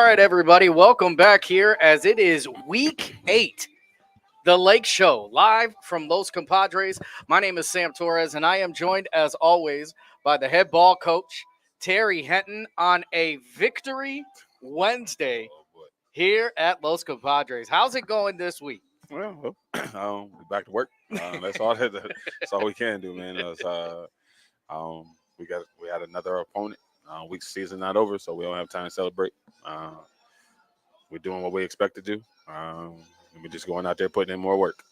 right, everybody, welcome back here as it is week 8, the Lake Show, live from Los Compadres. My name is Sam Torres, and I am joined, as always, by the head ball coach, Terry Henton, on a Victory Wednesday here at Los Compadres. How's it going this week? Well, we're back to work. That's all. That's all we can do, man. We had another opponent. Week season not over, so we don't have time to celebrate. Uh, we're doing what we expect to do. And we're just going out there putting in more work.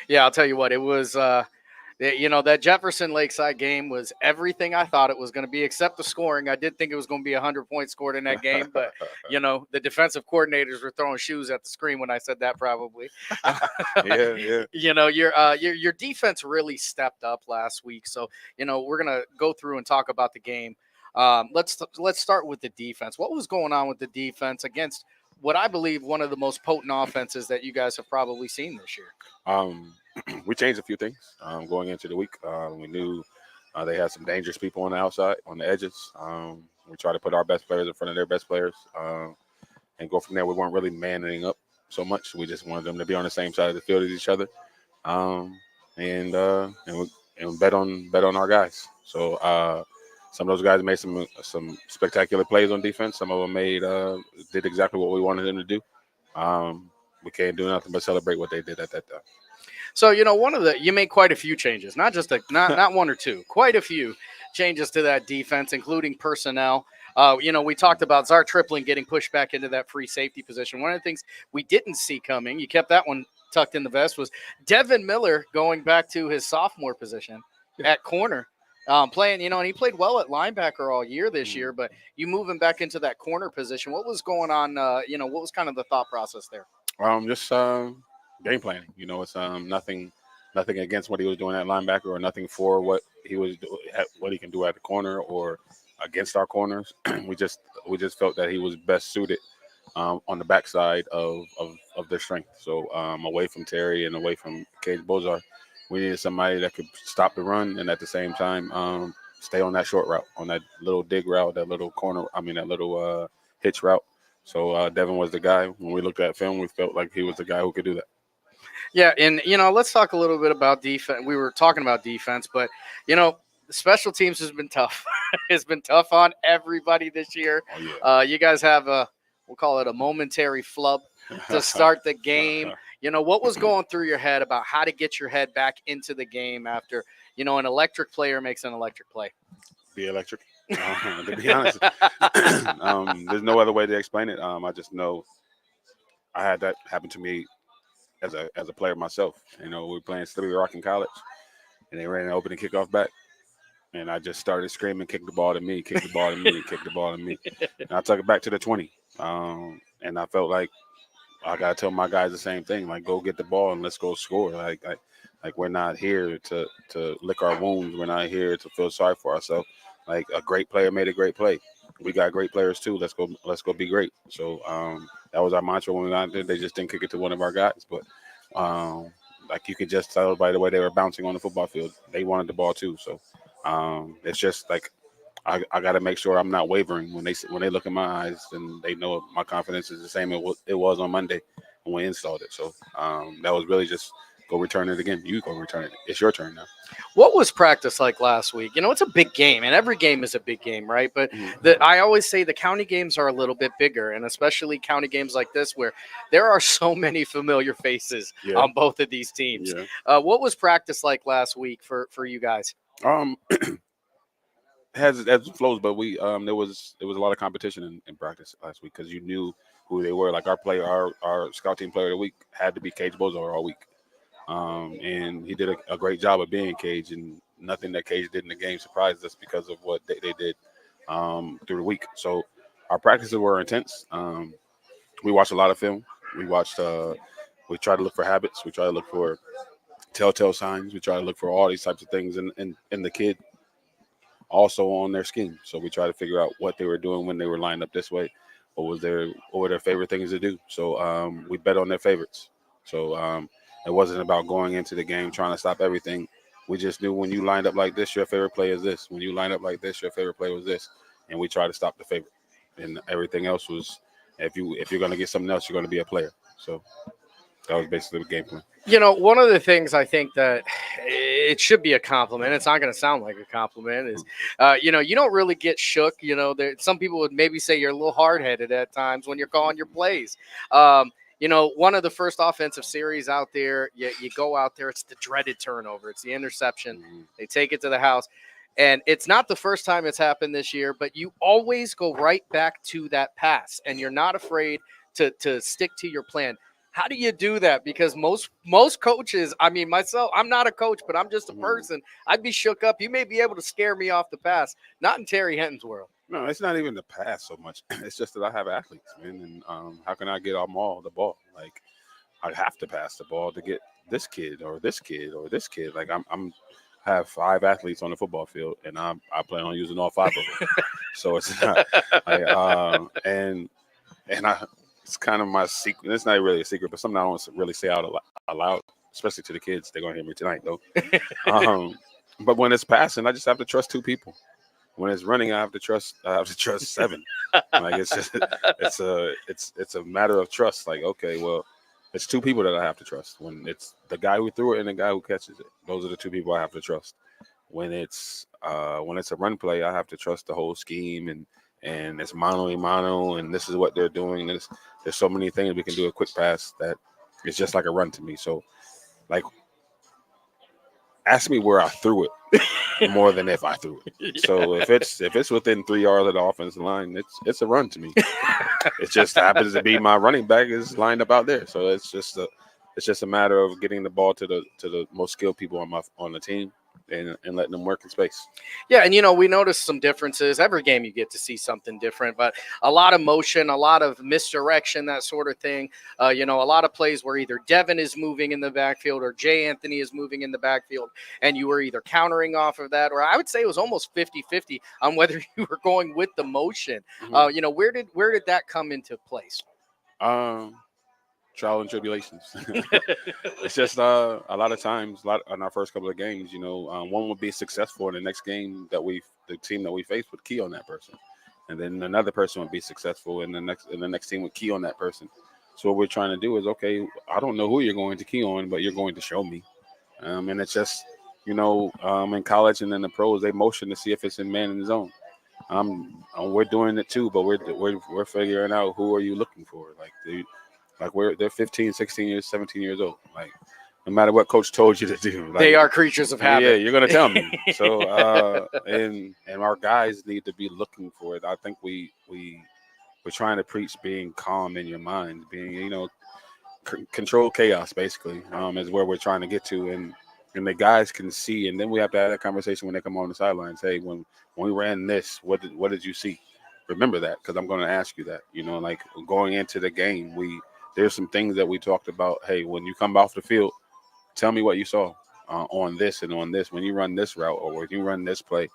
Yeah, I'll tell you what, it was that Jefferson Lakeside game was everything I thought it was going to be, except the scoring. I did think it was going to be 100 points scored in that game, but the defensive coordinators were throwing shoes at the screen when I said that. Probably. Yeah. Your defense really stepped up last week, so we're gonna go through and talk about the game. Let's start with the defense. What was going on with the defense against what I believe one of the most potent offenses that you guys have probably seen this year? We changed a few things going into the week. We knew they had some dangerous people on the outside, on the edges. We tried to put our best players in front of their best players and go from there. We weren't really manning up so much. We just wanted them to be on the same side of the field as each other, and bet on our guys. So some of those guys made some spectacular plays on defense. Some of them did exactly what we wanted them to do. We can't do nothing but celebrate what they did at that time. So you made quite a few changes, not just not one or two, quite a few changes to that defense, including personnel. We talked about Zar Tripling getting pushed back into that free safety position. One of the things we didn't see coming, you kept that one tucked in the vest, was Devin Miller going back to his sophomore position at corner. Playing, and he played well at linebacker all year this year, but you move him back into that corner position. What was going on? What was kind of the thought process there? Just game planning. It's nothing against what he was doing at linebacker, or nothing for what he can do at the corner or against our corners. we just felt that he was best suited on the backside of their strength. So away from Terry and away from Cage Bozar, we needed somebody that could stop the run and at the same time stay on that short route, on that little dig route, that little hitch route. So Devan was the guy. When we looked at film, we felt like he was the guy who could do that. Yeah, and let's talk a little bit about defense. We were talking about defense, but special teams has been tough. It's been tough on everybody this year. Oh, yeah. You guys have we'll call it a momentary flub to start the game. What was going through your head about how to get your head back into the game after, an electric player makes an electric play? Be electric. To be honest, there's no other way to explain it. I just know I had that happen to me as a player myself. We were playing Slippery Rock in college, and they ran an opening kickoff back, and I just started screaming, "Kick the ball to me! Kick the ball to me! Kick the ball to me!" And I took it back to the 20, and I felt like I gotta tell my guys the same thing. Like, go get the ball and let's go score. Like we're not here to lick our wounds. We're not here to feel sorry for ourselves. Like, a great player made a great play. We got great players too. Let's go be great. So that was our mantra when we got there. They just didn't kick it to one of our guys, but like, you could just tell by the way they were bouncing on the football field, they wanted the ball too. So it's just like I got to make sure I'm not wavering when they look in my eyes, and they know my confidence is the same it was on Monday when we installed it. So that was really just go return it again. You go return it. It's your turn now. What was practice like last week? It's a big game, and every game is a big game, right? But I always say the county games are a little bit bigger, and especially county games like this where there are so many familiar faces on both of these teams. Yeah. What was practice like last week for you guys? Has ebbs and flows, but we there was a lot of competition in practice last week because you knew who they were. Like, our scout team player of the week had to be Cage Bozar all week, and he did a great job of being Cage, and nothing that Cage did in the game surprised us because of what they did through the week. So our practices were intense. We watched a lot of film. We tried to look for habits. We tried to look for telltale signs. We tried to look for all these types of things in the kid. Also on their scheme. So we try to figure out what they were doing when they were lined up this way. What were their favorite things to do? So we bet on their favorites. So it wasn't about going into the game trying to stop everything. We just knew when you lined up like this, your favorite play is this. When you lined up like this, your favorite play was this. And we tried to stop the favorite. And everything else was If you're going to get something else, you're going to be a player. So that was basically the game plan. One of the things I think that it should be a compliment, it's not going to sound like a compliment, is, you don't really get shook. Some people would maybe say you're a little hard-headed at times when you're calling your plays. One of the first offensive series out there, you go out there, it's the dreaded turnover. It's the interception. Mm-hmm. They take it to the house. And it's not the first time it's happened this year, but you always go right back to that pass, and you're not afraid to stick to your plan. How do you do that? Because most coaches, I mean, myself, I'm not a coach, but I'm just a person. I'd be shook up. You may be able to scare me off the pass. Not in Terry Henton's world. No, it's not even the pass so much. It's just that I have athletes, man, and how can I get them all the ball? Like, I have to pass the ball to get this kid or this kid or this kid. Like, I'm have 5 athletes on the football field, and I plan on using all 5 of them. So it's not, and it's kind of my secret. It's not really a secret, but something I don't really say out aloud, especially to the kids. They're gonna hear me tonight, though. But when it's passing, I just have to trust 2 people. When it's running, I have to trust 7. Like, it's a matter of trust. Like, okay, well, it's 2 people that I have to trust. When it's the guy who threw it and the guy who catches it, those are the 2 people I have to trust. When it's a run play, I have to trust the whole scheme and it's mano a mano, and this is what they're doing. There's so many things we can do a quick pass that it's just like a run to me. So, like, ask me where I threw it more than if I threw it. Yeah. So if it's within 3 yards of the offensive line, it's a run to me. It just happens to be my running back is lined up out there. So it's just a matter of getting the ball to the most skilled people on the team and letting them work in space. Yeah, and we noticed some differences. Every game you get to see something different, but a lot of motion, a lot of misdirection, that sort of thing. A lot of plays where either Devan is moving in the backfield or Jay Anthony is moving in the backfield, and you were either countering off of that, or I would say it was almost 50-50 on whether you were going with the motion. Mm-hmm. Where did that come into place? Trial and tribulations. It's just a lot of times, on our first couple of games, one would be successful, and the next game the team that we faced would key on that person, and then another person would be successful, and the next team would key on that person. So what we're trying to do is, okay, I don't know who you're going to key on, but you're going to show me, and it's just in college and in the pros, they motion to see if it's in man in the zone. We're doing it too, but we're figuring out who are you looking for, they're 15, 16 years, 17 years old. Like, no matter what coach told you to do. Like, they are creatures of habit. Yeah, you're going to tell me. So, and our guys need to be looking for it. I think we're trying to preach being calm in your mind, being, control chaos, basically, is where we're trying to get to. And the guys can see, and then we have to have that conversation when they come on the sidelines. Hey, when we ran this, what did you see? Remember that, because I'm going to ask you that. Like, going into the game, there's some things that we talked about. Hey, when you come off the field, tell me what you saw on this and on this. When you run this route or when you run this play,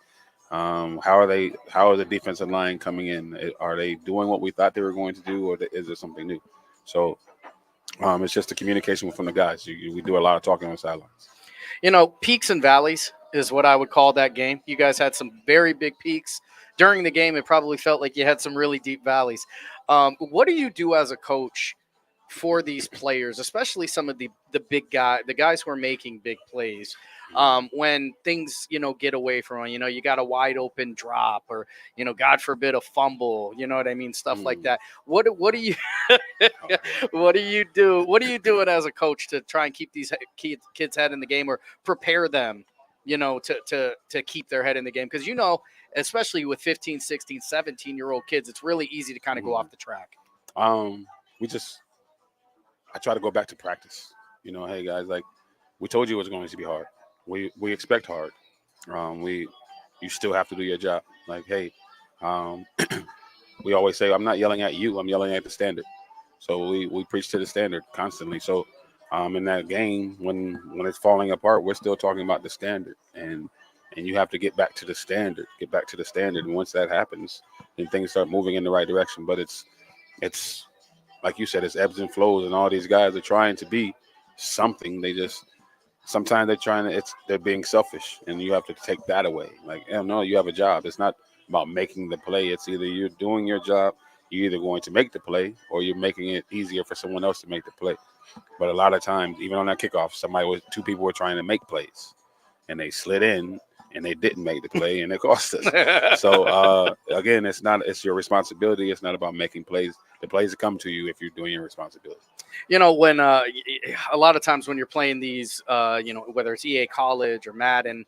how is the defensive line coming in? Are they doing what we thought they were going to do, or is there something new? So it's just the communication from the guys. We do a lot of talking on the sidelines. Peaks and valleys is what I would call that game. You guys had some very big peaks. During the game, it probably felt like you had some really deep valleys. What do you do as a coach for these players, especially some of the big the guys who are making big plays, when things, get away from them, you got a wide open drop or, God forbid, a fumble, you know what I mean? Stuff like that. What do you, what do you do? What are you doing as a coach to try and keep these kids' head in the game, or prepare them, to keep their head in the game? Because, especially with 15, 16, 17-year-old kids, it's really easy to kind of go off the track. I try to go back to practice. Hey guys, like, we told you it was going to be hard. We expect hard. You still have to do your job. Like, hey, we always say, I'm not yelling at you, I'm yelling at the standard. So we preach to the standard constantly. So in that game, when it's falling apart, we're still talking about the standard, and you have to get back to the standard. And once that happens, then things start moving in the right direction. But it's like you said, it's ebbs and flows, and all these guys are trying to be something. Sometimes they're being selfish, and you have to take that away. Like, no, you have a job. It's not about making the play. It's either you're doing your job you're either going to make the play or you're making it easier for someone else to make the play. But a lot of times, even on that kickoff, two people were trying to make plays, and they slid in and they didn't make the play, and it cost us. So again, it's your responsibility. It's not about making plays. The plays come to you if you're doing your responsibility. When a lot of times when you're playing these, whether it's EA College or Madden,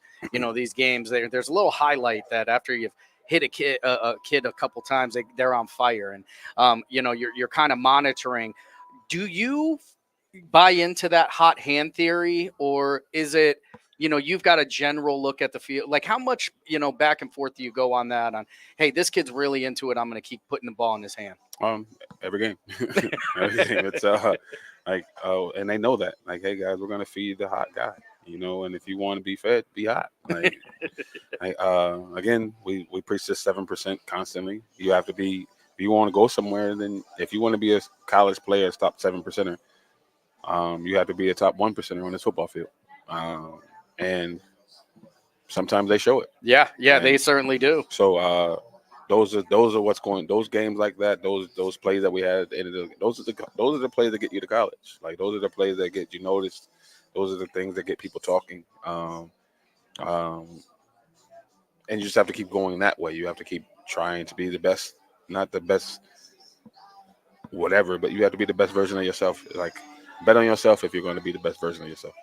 these games, there's a little highlight that after you've hit a kid a couple times, they're on fire, and you're kind of monitoring. Do you buy into that hot hand theory, or is it you've got a general look at the field? Like, how much back and forth do you go on that, on, hey, this kid's really into it, I'm going to keep putting the ball in his hand? Every game. Every game. It's and they know that, like, hey guys, we're going to feed the hot guy, and if you want to be fed, be hot. Again, we preach this 7% constantly. You have to be, if you want to go somewhere, then if you want to be a college player, top 7%er, you have to be a top 1%er on this football field. And sometimes they show it. Yeah, they certainly do. So those are what's going. Those games like that, those plays that we had at the end of those are the plays that get you to college. Like, those are the plays that get you noticed. Those are the things that get people talking. And you just have to keep going that way. You have to keep trying to be the best, not the best, whatever, but you have to be the best version of yourself. Like, bet on yourself if you're going to be the best version of yourself.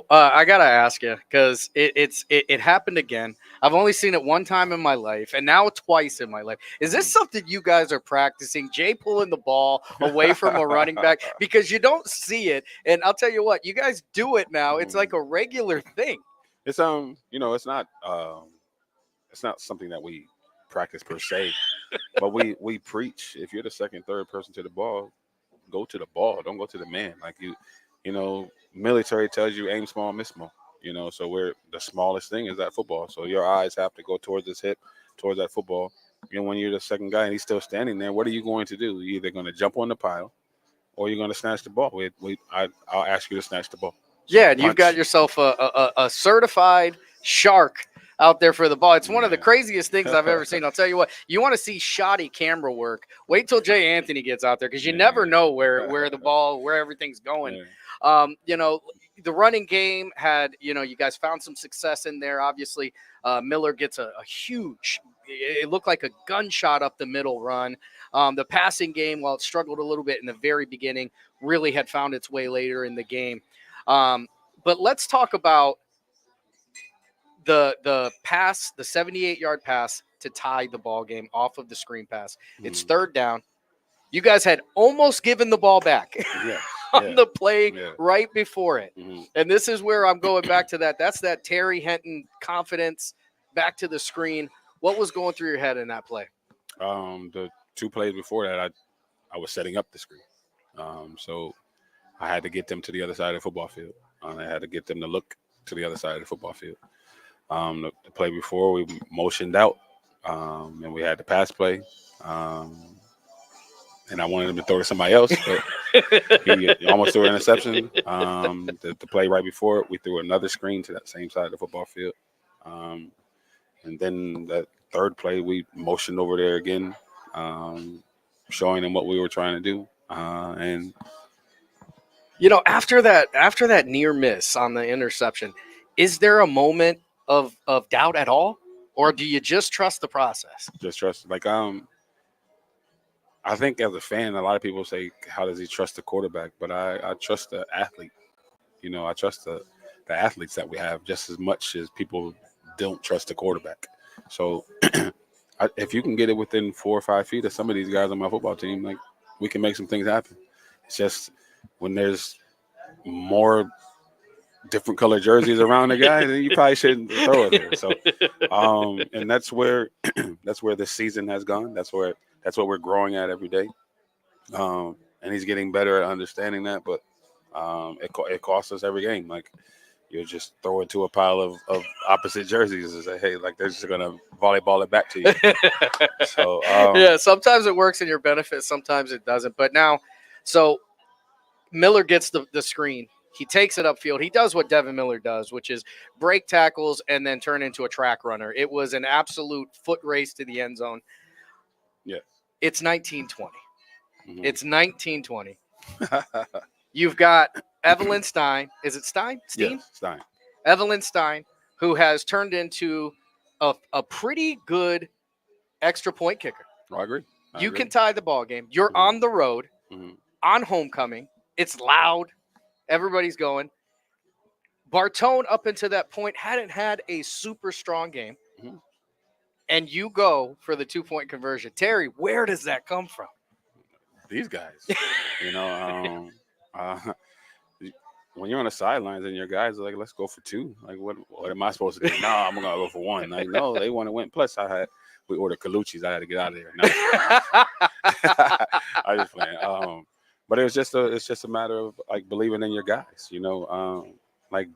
I gotta ask you, because it happened again. I've only seen it one time in my life, and now twice in my life. Is this something you guys are practicing? Jay pulling the ball away from a running back, because you don't see it, and I'll tell you what, you guys do it now. It's like a regular thing. It's it's not something that we practice per se, but we preach. If you're the second, third person to the ball, go to the ball. Don't go to the man. Like, military tells you aim small, miss small. So we're the smallest thing is that football. So your eyes have to go towards his hip, towards that football. When you're the second guy and he's still standing there, what are you going to do? You're either going to jump on the pile, or you're going to snatch the ball. I'll ask you to snatch the ball. So and you've got yourself a certified shark out there for the ball. It's one of the craziest things I've ever seen. I'll tell you what, you want to see shoddy camera work, wait till Jay Anthony gets out there, because you never know where the ball, where everything's going. The running game had, you guys found some success in there. Obviously, Miller gets a huge, it looked like a gunshot up the middle run. The passing game, while it struggled a little bit in the very beginning, really had found its way later in the game. But let's talk about the pass, the 78-yard pass to tie the ball game off of the screen pass. It's third down. You guys had almost given the ball back on the play right before it. And this is where I'm going back to that. That's that Terry Henton confidence back to the screen. What was going through your head in that play? The two plays before that, I was setting up the screen. So I had to get them to the other side of the football field. I had to get them to look to the other side of the football field. The play before, we motioned out, and we had the pass play. And I wanted him to throw to somebody else, but he almost threw an interception. The play right before it, we threw another screen to that same side of the football field. And then that third play, we motioned over there again, showing them what we were trying to do. And after that near miss on the interception, is there a moment of doubt at all, or do you just trust the process? Just trust. I think as a fan, a lot of people say, how does he trust the quarterback? But I trust the athlete. I trust the athletes that we have just as much as people don't trust the quarterback. So if you can get it within 4 or 5 feet of some of these guys on my football team, like, we can make some things happen. It's just when there's more different color jerseys around the guy, then you probably shouldn't throw it there. So, and that's where this season has gone. That's what we're growing at every day. And he's getting better at understanding that, but it costs us every game. Like, you just throw it to a pile of opposite jerseys and say, hey, like, they're just going to volleyball it back to you. So sometimes it works in your benefit, sometimes it doesn't. But now, so Miller gets the screen. He takes it upfield. He does what Devin Miller does, which is break tackles and then turn into a track runner. It was an absolute foot race to the end zone. Yeah. It's 1920. Mhm. It's 1920. You've got Evelyn Stein. Is it Stein? Steen? Yes, Stein. Evelyn Stein, who has turned into a pretty good extra point kicker. Oh, I agree. You can tie the ball game. You're Mhm. on the road, Mhm. on homecoming. It's loud. Everybody's going. Bartone, up until that point, hadn't had a super strong game. Mhm. And you go for the 2-point conversion. Terry, where does that come from? These guys, you know, uh, when you're on the sidelines and your guys are like, let's go for two. Like, what am I supposed to do? No, I'm gonna go for one. Like, no, they want to win. Plus, we ordered Colucci's. I had to get out of there. No. I just playing. But it's just a matter of like believing in your guys. You know, like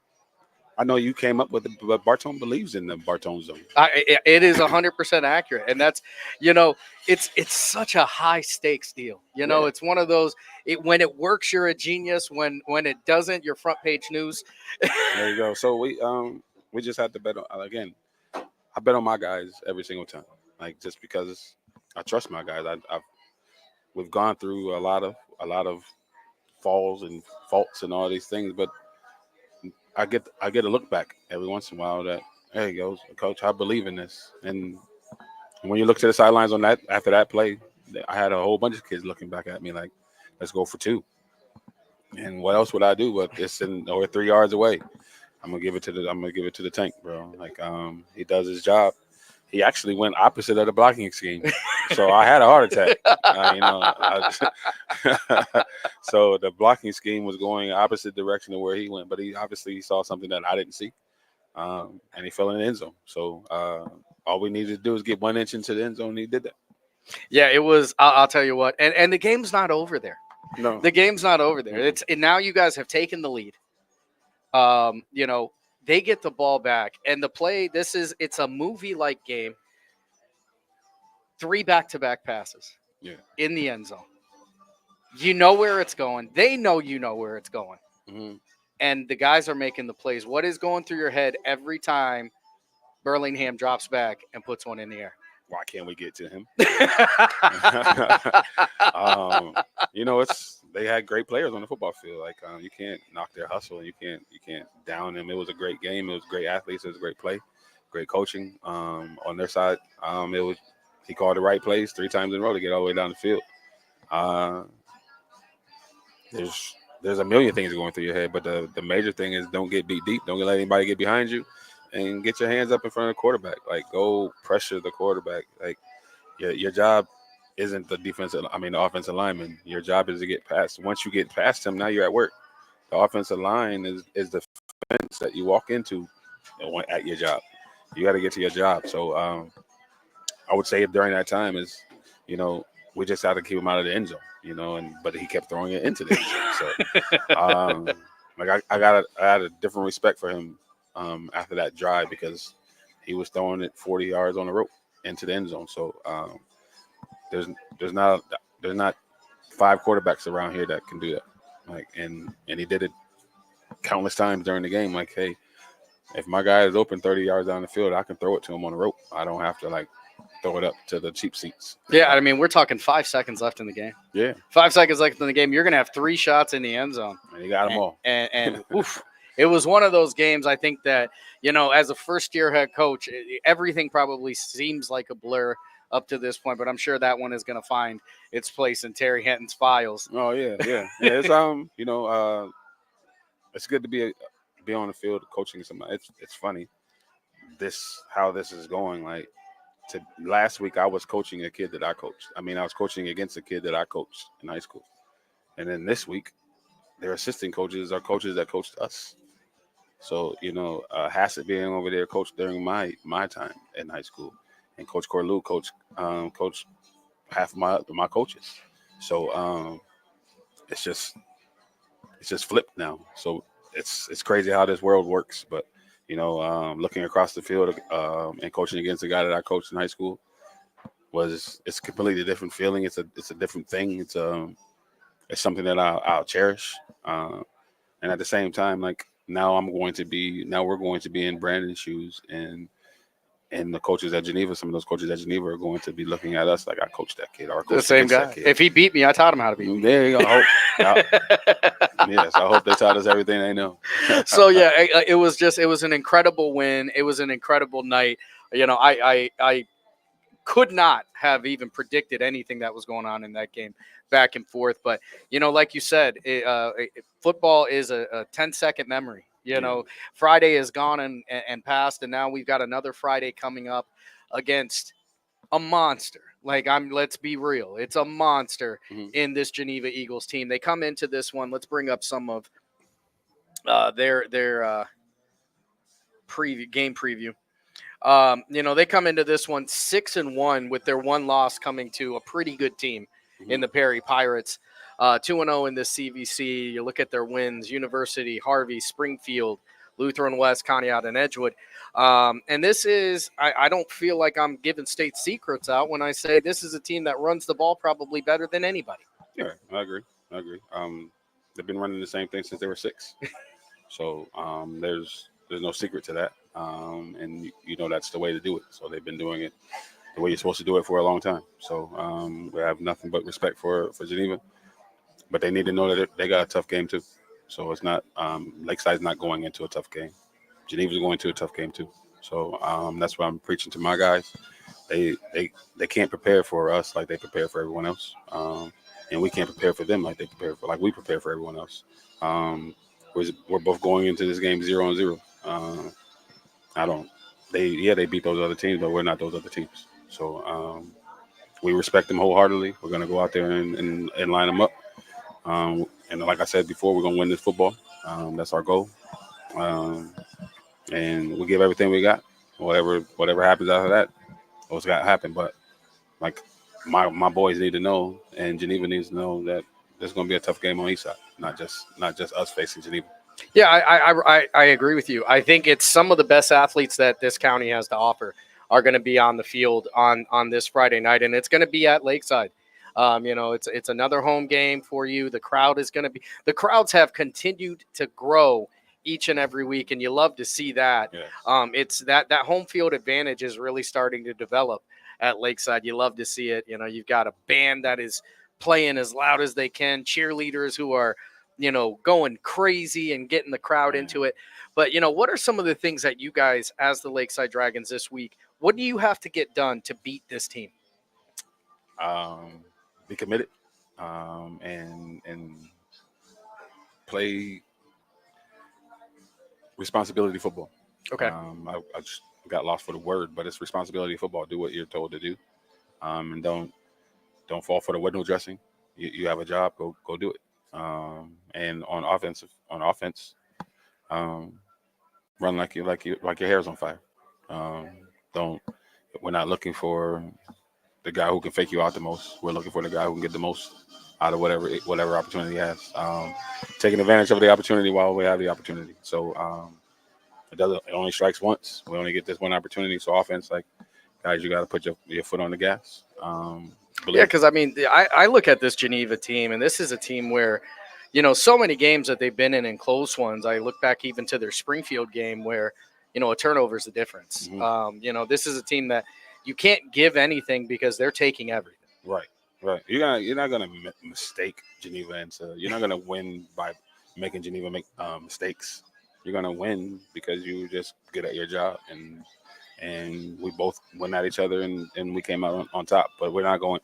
I know you came up with it, but Bartone believes in the Bartone zone. It is 100% accurate, and that's, it's such a high stakes deal. Yeah. It's one of those. When it works, you're a genius. When it doesn't, you're front page news. There you go. So we just had to bet on again. I bet on my guys every single time, like just because I trust my guys. We've gone through a lot of falls and faults and all these things, but I get a look back every once in a while that there he goes, coach. I believe in this. And when you look to the sidelines on that after that play, I had a whole bunch of kids looking back at me like, let's go for two. And what else would I do? But it's over 3 yards away. I'm gonna give it to the tank, bro. Like he does his job. He actually went opposite of the blocking scheme, so I had a heart attack. So the blocking scheme was going opposite direction of where he went, but he obviously saw something that I didn't see, and he fell in the end zone. So all we needed to do is get 1 inch into the end zone, and he did that. Yeah, it was. I'll tell you what, and the game's not over there. No, The game's not over there. Mhm. And now you guys have taken the lead. They get the ball back, and the play. It's a movie-like game. 3 back-to-back passes. Yeah. In the end zone. You know where it's going. They know you know where it's going. Mm-hmm. And the guys are making the plays. What is going through your head every time Burlingham drops back and puts one in the air? Why can't we get to him? um, They had great players on the football field. Like you can't knock their hustle, and you can't down them. It was a great game. It was great athletes. It was great play, great coaching on their side. He called the right plays 3 times in a row to get all the way down the field. There's a million things going through your head, but the major thing is don't get beat deep. Don't let anybody get behind you, and get your hands up in front of the quarterback. Like go pressure the quarterback. Like your job isn't the offensive lineman. Your job is to get past. Once you get past him, now you're at work. The offensive line is the fence that you walk into at your job. You got to get to your job. So I would say during that time is, we just had to keep him out of the end zone, but he kept throwing it into the end zone. So I had a different respect for him after that drive because he was throwing it 40 yards on the rope into the end zone. So there's not 5 quarterbacks around here that can do that. Like and he did it countless times during the game. Like, hey, if my guy is open 30 yards down the field, I can throw it to him on the rope. I don't have to throw it up to the cheap seats. Yeah, we're talking 5 seconds left in the game. Yeah, 5 seconds left in the game. You're gonna have 3 shots in the end zone, and he got them all. And oof, it was one of those games. I think that as a first-year head coach, everything probably seems like a blur up to this point, but I'm sure that one is going to find its place in Terry Henton's files. Oh yeah. It's it's good to be on the field coaching somebody. It's funny how this is going. Like last week, I was coaching a kid that I coached. I was coaching against a kid that I coached in high school, and then this week, their assistant coaches are coaches that coached us. So Hassett being over there coached during my time in high school, and Coach Corlew coached half of my coaches. So it's just flipped now. So it's crazy how this world works. But looking across the field and coaching against a guy that I coached in high school it's a completely different feeling. It's a different thing. It's something that I'll cherish. And at the same time, like now we're going to be in Brandon's shoes, and And the coaches at Geneva, some of those coaches at Geneva are going to be looking at us like, I coached that kid, or I The coached same against guy. that kid. If he beat me, I taught him how to beat me. There you go. Yes, I hope they taught us everything they know. So yeah, it was an incredible win. It was an incredible night. I could not have even predicted anything that was going on in that game, back and forth. But like you said, football is a 10-second memory. Friday is gone and passed, and now we've got another Friday coming up against a monster. Let's be real, it's a monster in this Geneva Eagles team. They come into this one. Let's bring up some of their game preview. They come into this one 6-1 with their one loss coming to a pretty good team in the Perry Pirates. 2-0 in the CVC. You look at their wins: University, Harvey, Springfield, Lutheran West, Conneaut, and Edgewood. And this is, I don't feel like I'm giving state secrets out when I say this is a team that runs the ball probably better than anybody. Yeah, I agree. They've been running the same thing since they were 6. So there's no secret to that. And that's the way to do it. So they've been doing it the way you're supposed to do it for a long time. So we have nothing but respect for Geneva. But they need to know that they got a tough game too. So it's not Lakeside's not going into a tough game. Geneva's going into a tough game too. So that's why I'm preaching to my guys. They can't prepare for us like they prepare for everyone else, and we can't prepare for them like we prepare for everyone else. We're both going into this game 0-0. They beat those other teams, but we're not those other teams. So we respect them wholeheartedly. We're going to go out there and line them up. And like I said before, we're going to win this football. That's our goal. And we'll give everything we got. Whatever happens after that, what's got to happen. But like my boys need to know, and Geneva needs to know, that there's going to be a tough game on each side, not just us facing Geneva. Yeah, I agree with you. I think it's some of the best athletes that this county has to offer are going to be on the field on this Friday night, and it's going to be at Lakeside. It's another home game for you. The crowds have continued to grow each and every week, and you love to see that. Yes. It's that home field advantage is really starting to develop at Lakeside. You love to see it. You've got a band that is playing as loud as they can, cheerleaders who are going crazy and getting the crowd into it. But, what are some of the things that you guys, as the Lakeside Dragons this week, what do you have to get done to beat this team? Be committed, and play responsibility football. Okay. I just got lost for the word, but it's responsibility football. Do what you're told to do, and don't fall for the window dressing. You have a job, go do it. And on offense, run like your hair's on fire. We're not looking for the guy who can fake you out the most. We're looking for the guy who can get the most out of whatever opportunity he has. Taking advantage of the opportunity while we have the opportunity. So it only strikes once. We only get this one opportunity. So offense, guys, you got to put your foot on the gas. Yeah, because I look at this Geneva team, and this is a team where, so many games that they've been in close ones. I look back even to their Springfield game where, a turnover is the difference. Mm-hmm. This is a team that you can't give anything because they're taking everything. Right. You're not gonna mistake Geneva into. You're not gonna win by making Geneva make mistakes. You're gonna win because you just good at your job, and we both went at each other and we came out on top. But we're not going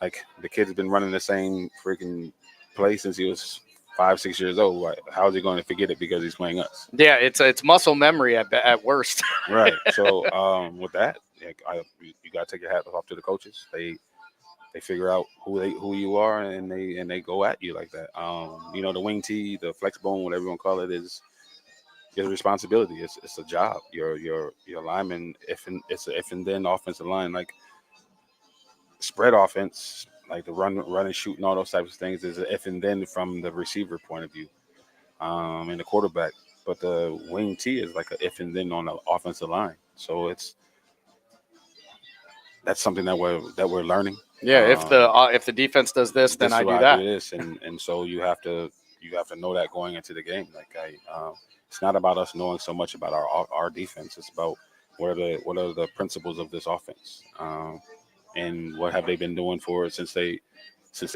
the kid's been running the same freaking play since he was 5-6 years old. How is he going to forget it because he's playing us? Yeah, it's muscle memory at worst. Right. So with that, you got to take your hat off to the coaches. They figure out who you are, and they go at you like that. The wing tee, the flex bone, whatever you want to call it, is your responsibility. It's a job. Your lineman, if and then offensive line, spread offense, the run and shoot and all those types of things, is an if and then from the receiver point of view, and the quarterback. But the wing tee is like a if and then on the offensive line. So that's something that we're learning. Yeah, if the defense does this, then I do that. Do this, and so you have to know that going into the game. It's not about us knowing so much about our defense. It's about what are the principles of this offense, and what have they been doing for it since they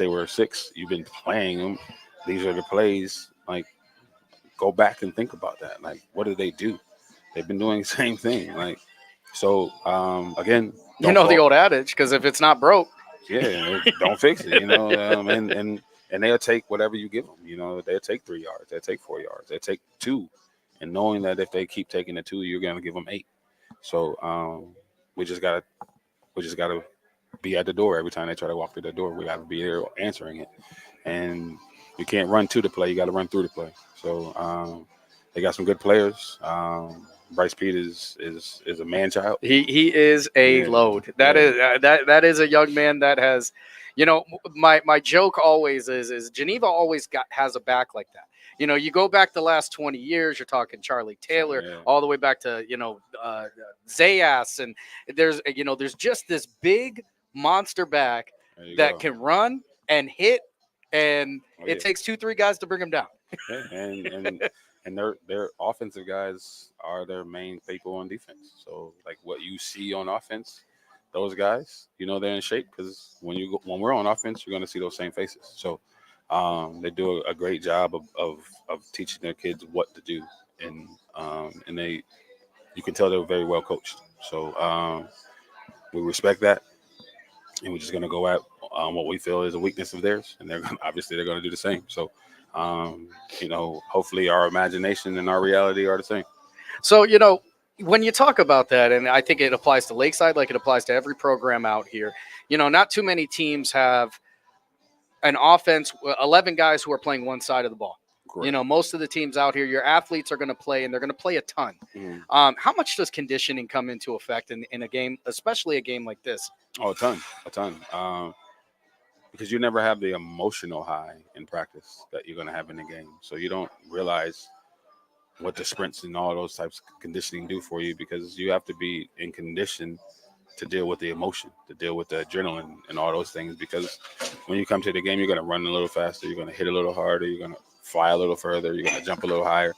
were 6? You've been playing them. These are the plays. Like, go back and think about that. Like, what do they do? They've been doing the same thing. Like, so again, You know the old adage, because if it's not broke, yeah, don't fix it. And they'll take whatever you give them. They'll take 3 yards. They'll take 4 yards. They'll take 2, and knowing that if they keep taking the 2, you're gonna give them 8. So we just gotta be at the door every time they try to walk through the door. We gotta be there answering it, and you can't run to the play. You got to run through the play. So they got some good players. Bryce Pete is a man child. he is a load. That is a young man that has, my joke always is Geneva always has a back like that. You go back the last 20 years, you're talking Charlie Taylor, all the way back to, Zayas. And there's just this big monster back that can run and hit. And it takes 2-3 guys to bring him down. And their offensive guys are their main people on defense. So, like, what you see on offense, those guys, they're in shape, because when we're on offense, you're going to see those same faces. So they do a great job of teaching their kids what to do, and you can tell they're very well coached. So we respect that, and we're just going to go at what we feel is a weakness of theirs, and they're obviously going to do the same. So hopefully our imagination and our reality are the same. So, when you talk about that, and I think it applies to Lakeside like it applies to every program out here, not too many teams have an offense, 11 guys who are playing one side of the ball. Correct. Most of the teams out here, your athletes are going to play, and they're going to play a ton. Mm-hmm. How much does conditioning come into effect in a game, especially a game like this? Oh, a ton. Because you never have the emotional high in practice that you're going to have in the game. So you don't realize what the sprints and all those types of conditioning do for you, because you have to be in condition to deal with the emotion, to deal with the adrenaline and all those things. Because when you come to the game, you're going to run a little faster, you're going to hit a little harder, you're going to fly a little further, you're going to jump a little higher,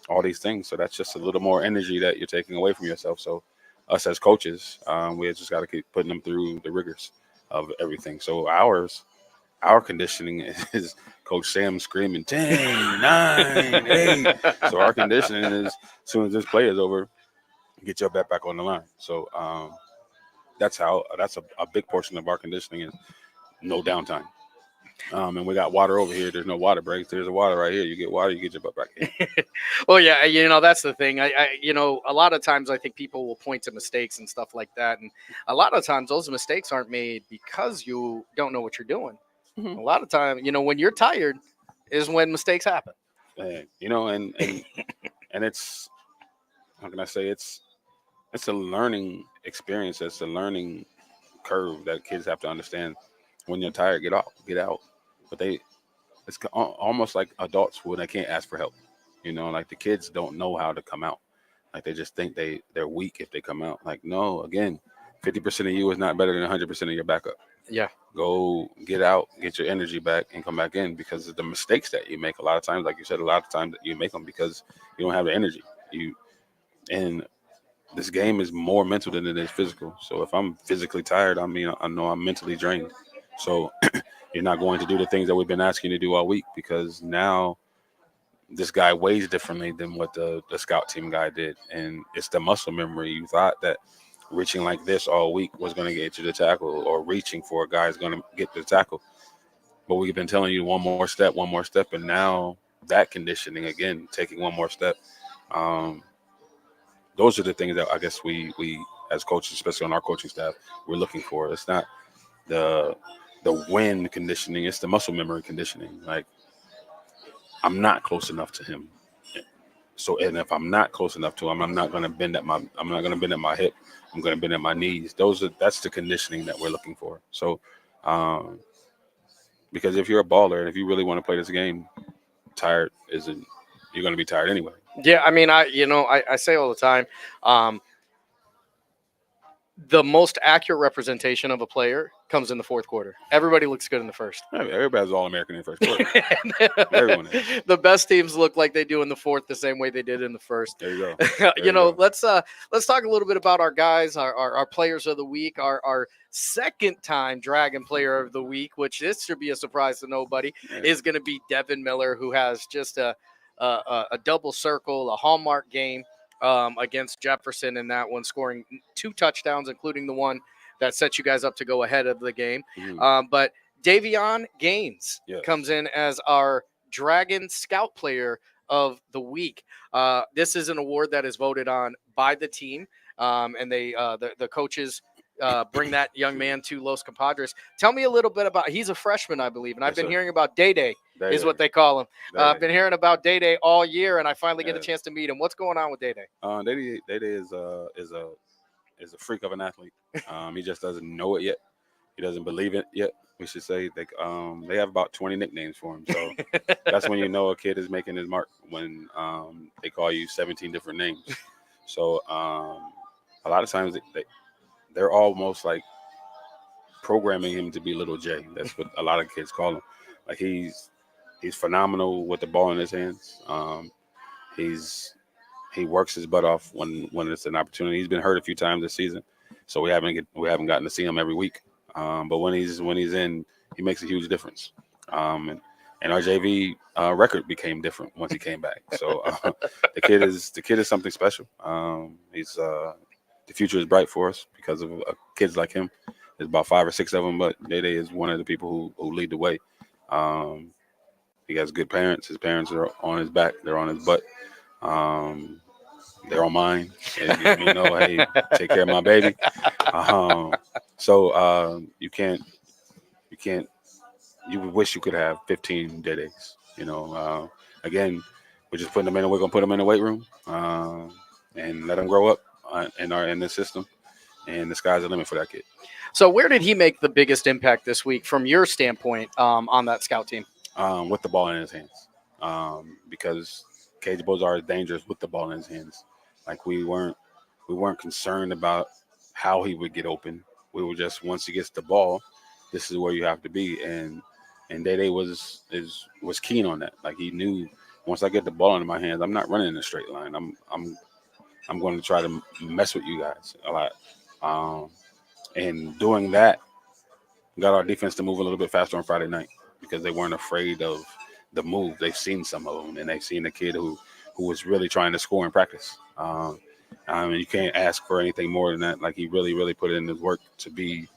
all these things. So that's just a little more energy that you're taking away from yourself. So us as coaches, we just got to keep putting them through the rigors of everything. So our conditioning is Coach Sam screaming 10, 9, 8. So our conditioning is, as soon as this play is over, get your bet back on the line. So that's a big portion of our conditioning is no downtime. And we got water over here. There's no water breaks. There's a water right here. You get water, you get your butt back in. Well, yeah, that's the thing. I a lot of times I think people will point to mistakes and stuff like that. And a lot of times those mistakes aren't made because you don't know what you're doing. Mm-hmm. A lot of time, when you're tired is when mistakes happen. And it's, how can I say, it's a learning experience. It's a learning curve that kids have to understand. When you're tired, get out. But it's almost like adults when they can't ask for help. Like the kids don't know how to come out. Like they just think they're weak if they come out. Like, no, again, 50% of you is not better than 100% of your backup. Yeah. Go get out, get your energy back, and come back in, because of the mistakes that you make. A lot of times, like you said, that you make them because you don't have the energy. And this game is more mental than it is physical. So if I'm physically tired, I know I'm mentally drained. So you're not going to do the things that we've been asking you to do all week, because now this guy weighs differently than what the scout team guy did. And it's the muscle memory. You thought that reaching like this all week was going to get you the tackle, or reaching for a guy is going to get the tackle. But we've been telling you one more step. And now that conditioning, again, taking one more step. Those are the things that I guess we as coaches, especially on our coaching staff, we're looking for. It's not the wind conditioning, it's the muscle memory conditioning. Like, I'm not close enough to him. So, and if I'm not close enough to him, I'm not going to bend at my hip. I'm going to bend at my knees. That's the conditioning that we're looking for. So, because if you're a baller and if you really want to play this game, you're going to be tired anyway. Yeah, I mean, I say all the time, the most accurate representation of a player comes in the fourth quarter. Everybody looks good in the first. Everybody's All-American in the first quarter. Everyone is. The best teams look like they do in the fourth the same way they did in the first. There you go. Let's talk a little bit about our guys, our players of the week, our second-time Dragon Player of the Week, which this should be a surprise to nobody, is going to be Devin Miller, who has just a double circle, a hallmark game against Jefferson in that one, scoring 2 touchdowns, including the one that set you guys up to go ahead of the game. But Dae'Veon Gaines comes in as our Dragon Scout Player of the Week. This is an award that is voted on by the team, and they the coaches bring that young man to Los Compadres. Tell me a little bit about, he's a freshman, I believe, and I've been hearing about Day is what they call him. I've been hearing about Day all year, and I finally get a chance to meet him. What's going on with Day? Day is a freak of an athlete. He just doesn't know it yet. He doesn't believe it yet, we should say. They have about 20 nicknames for him. So that's when you know a kid is making his mark, when they call you 17 different names. So a lot of times they're almost like programming him to be Little J. That's what a lot of kids call him. Like he's phenomenal with the ball in his hands. He works his butt off when it's an opportunity. He's been hurt a few times this season, so we haven't gotten to see him every week. But when he's in, he makes a huge difference. And our JV record became different once he came back. So the kid is something special. The future is bright for us because of kids like him. There's about 5 or 6 of them, but Day is one of the people who lead the way. He has good parents. His parents are on his back. They're on his butt. They're on mine. And, hey, take care of my baby. So you would wish you could have 15 Days. Again, we're just putting them in. We're gonna put them in the weight room and let them grow up in the system. And the sky's the limit for that kid. So where did he make the biggest impact this week from your standpoint on that scout team? With the ball in his hands, because Cage Bozar is dangerous with the ball in his hands. Like we weren't concerned about how he would get open. We were just, once he gets the ball, this is where you have to be. And Day was keen on that. Like he knew, once I get the ball into my hands, I'm not running in a straight line. I'm going to try to mess with you guys a lot. And doing that got our defense to move a little bit faster on Friday night because they weren't afraid of the move. They've seen some of them, and they've seen a kid who was really trying to score in practice. You can't ask for anything more than that. Like he really, really put in his work to be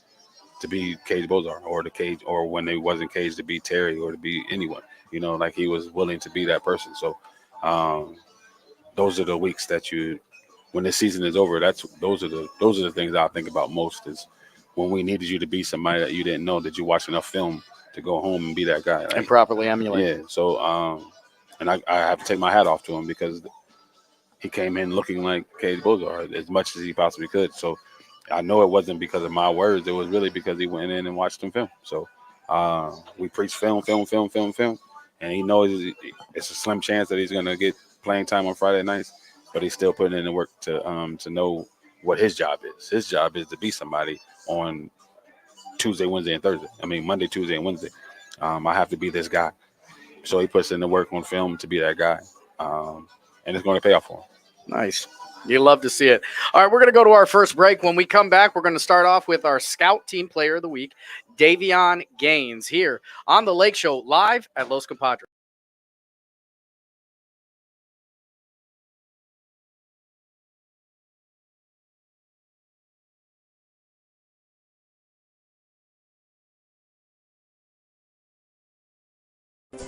Cage Bozar, or when they wasn't Cage, to be Terry, or to be anyone. Like he was willing to be that person. So those are the weeks that when the season is over, those are the things I think about most, is when we needed you to be somebody that you didn't know, that you watched enough film to go home and be that guy. And properly emulate. Yeah. So and I have to take my hat off to him because he came in looking like Cage Bozar as much as he possibly could. So I know it wasn't because of my words. It was really because he went in and watched him film. So we preach film. And he knows it's a slim chance that he's going to get playing time on Friday nights, but he's still putting in the work to know what his job is. His job is to be somebody on Tuesday, Wednesday, and Thursday. Monday, Tuesday, and Wednesday. I have to be this guy. So he puts in the work on film to be that guy. And it's going to pay off for him. Nice. You love to see it. All right, we're going to go to our first break. When we come back, we're going to start off with our Scout Team Player of the Week, Dae'Veon Gaines, here on the Lake Show, live at Los Compadres.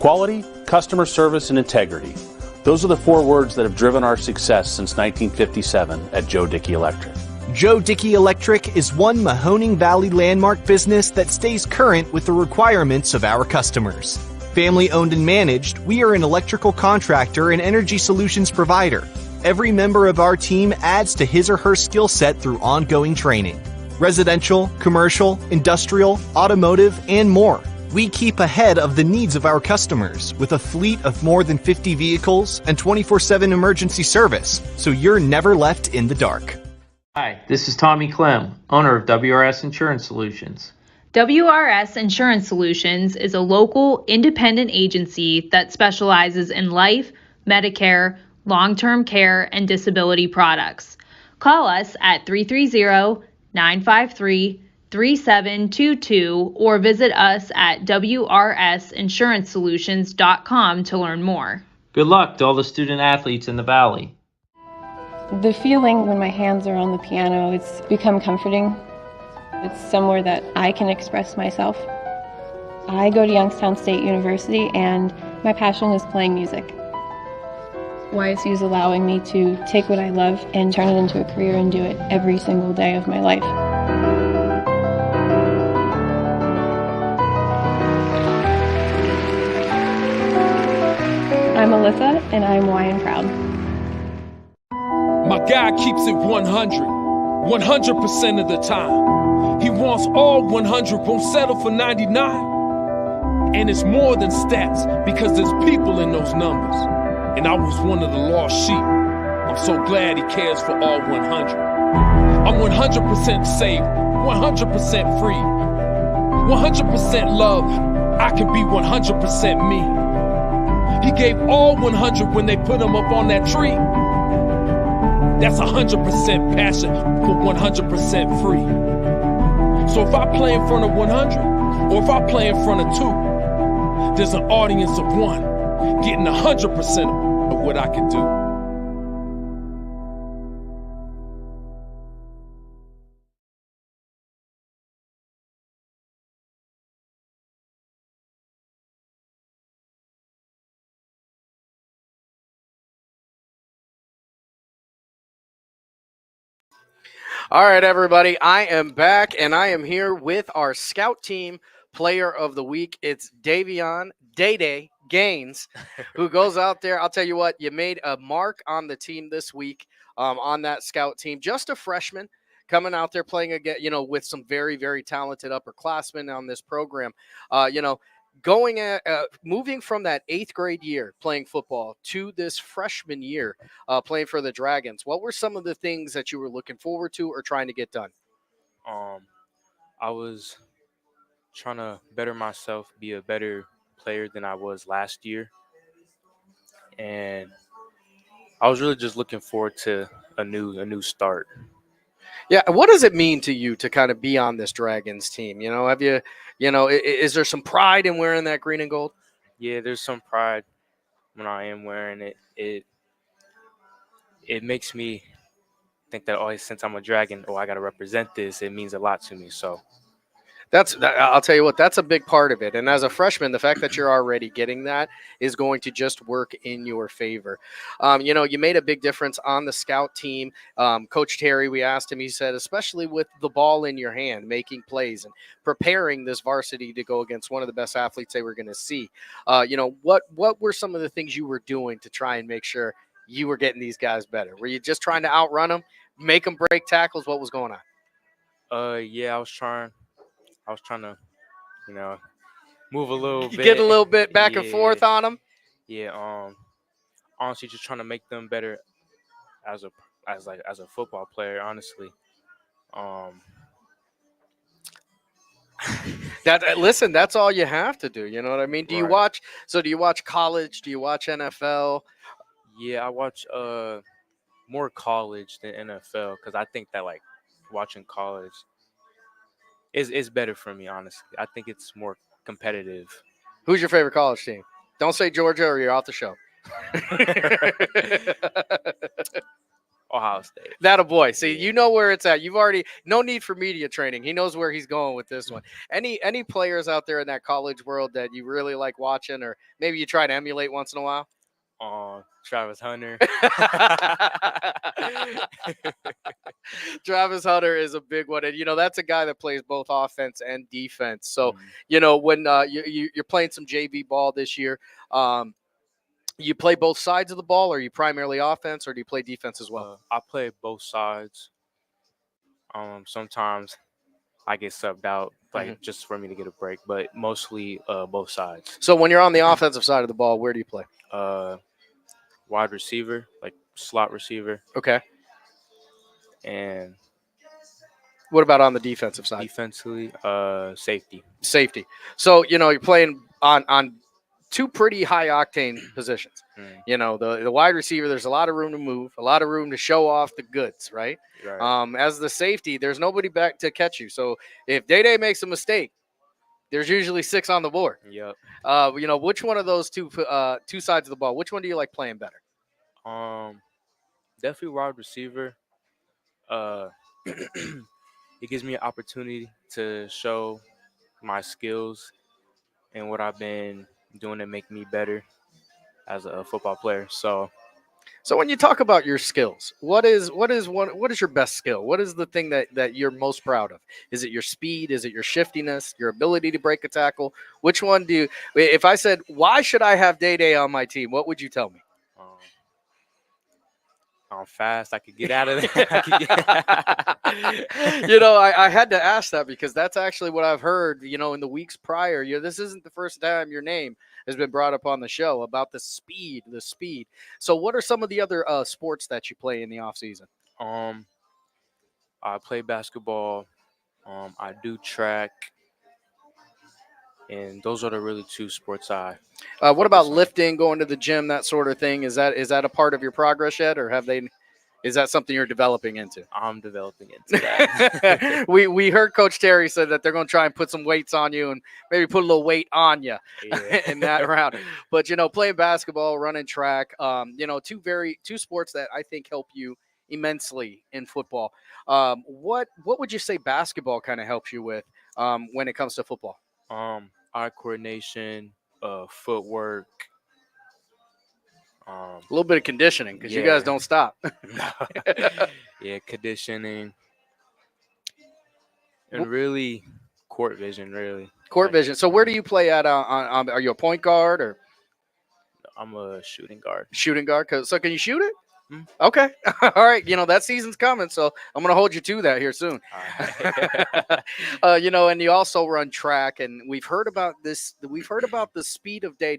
Quality, customer service, and integrity. Those are the 4 words that have driven our success since 1957 at Joe Dickey Electric. Joe Dickey Electric is one Mahoning Valley landmark business that stays current with the requirements of our customers. Family owned and managed, we are an electrical contractor and energy solutions provider. Every member of our team adds to his or her skill set through ongoing training. Residential, commercial, industrial, automotive, and more. We keep ahead of the needs of our customers with a fleet of more than 50 vehicles and 24/7 emergency service, so you're never left in the dark. Hi, This is Tommy Clem, owner of WRS Insurance Solutions. WRS Insurance Solutions is a local independent agency that specializes in life, Medicare, long-term care, and disability products. Call us at 330-953-3722 or visit us at wrsinsurancesolutions.com to learn more. Good luck to all the student athletes in the Valley. The feeling when my hands are on the piano, it's become comforting. It's somewhere that I can express myself. I go to Youngstown State University and my passion is playing music. YSU is allowing me to take what I love and turn it into a career and do it every single day of my life. I'm Alyssa and I'm YN proud. My guy keeps it 100% of the time. He wants all 100, won't settle for 99. And it's more than stats because there's people in those numbers. And I was one of the lost sheep. I'm so glad he cares for all 100. I'm 100% safe, 100% free, 100% love. I can be 100% me. He gave all 100 when they put him up on that tree. That's 100% passion for 100% free. So if I play in front of 100, or if I play in front of 2, there's an audience of 1 getting 100% of what I can do. All right, everybody. I am back, and I am here with our scout team player of the week. It's Dae'Veon Day Gaines, who goes out there. I'll tell you what, you made a mark on the team this week, on that scout team. Just a freshman coming out there playing again, with some very, very talented upperclassmen on this program. Moving from that 8th grade year playing football to this freshman year playing for the Dragons, what were some of the things that you were looking forward to or trying to get done? I was trying to better myself, be a better player than I was last year. And I was really just looking forward to a new start. Yeah, what does it mean to you to kind of be on this Dragons team? Have you, is there some pride in wearing that green and gold? Yeah, there's some pride when I am wearing it. It makes me think that always since I'm a Dragon, I got to represent this. It means a lot to me. So I'll tell you what, that's a big part of it. And as a freshman, the fact that you're already getting that is going to just work in your favor. You made a big difference on the scout team. Coach Terry, we asked him, he said, especially with the ball in your hand, making plays and preparing this varsity to go against one of the best athletes they were going to see. What were some of the things you were doing to try and make sure you were getting these guys better? Were you just trying to outrun them, make them break tackles? What was going on? Yeah, I was trying to, move a little bit. Get a little bit back and forth on them? Yeah, honestly, just trying to make them better as a football player, honestly. Listen, that's all you have to do. You know what I mean? Do you Right. watch college? Do you watch NFL? Yeah, I watch more college than NFL because I think that watching college is better for me, honestly. I think it's more competitive. Who's your favorite college team? Don't say Georgia or you're off the show. Ohio State. That a boy. See, you know where it's at. You've already no need for media training. He knows where he's going with this one. Any players out there in that college world that you really like watching, or maybe you try to emulate once in a while? Travis Hunter. Travis Hunter is a big one, and that's a guy that plays both offense and defense. So when you're playing some JV ball this year, you play both sides of the ball, or are you primarily offense, or do you play defense as well? I play both sides. Sometimes I get subbed out, just for me to get a break, but mostly both sides. So when you're on the offensive side of the ball, where do you play? Wide receiver, slot receiver. Okay. And What about on the defensive side? Defensively, safety. Safety. So, you're playing on two pretty high octane positions. The wide receiver, there's a lot of room to move, a lot of room to show off the goods, right? Right. As the safety, there's nobody back to catch you. So if Day makes a mistake, there's usually 6 on the board. Yep. Which one of those two sides of the ball, which one do you like playing better? Definitely wide receiver. It gives me an opportunity to show my skills and what I've been doing to make me better as a football player. So when you talk about your skills, what is your best skill? What is the thing that you're most proud of? Is it your speed? Is it your shiftiness? Your ability to break a tackle? Which one do you? If I said, why should I have Day on my team? What would you tell me? I'm fast. I could get out of there. I had to ask that because that's actually what I've heard, in the weeks prior. This isn't the first time your name has been brought up on the show about the speed. So what are some of the other sports that you play in the off season? I play basketball. I do track. And those are the really 2 sports I. What about lifting, going to the gym, that sort of thing? Is that a part of your progress yet, or is that something you're developing into? I'm developing into that. we heard Coach Terry said that they're going to try and put some weights on you and maybe put a little weight on you in that round. But playing basketball, running track, 2 sports that I think help you immensely in football. What would you say basketball kind of helps you with when it comes to football? Eye coordination, footwork. A little bit of conditioning because you guys don't stop. Yeah, conditioning. And really court vision, really. Court vision. So where do you play at? Are you a point guard or? I'm a shooting guard. Shooting guard. So can you shoot it? Okay. All right. That season's coming, so I'm going to hold you to that here soon. And you also run track, and we've heard about this. We've heard about the speed of Day.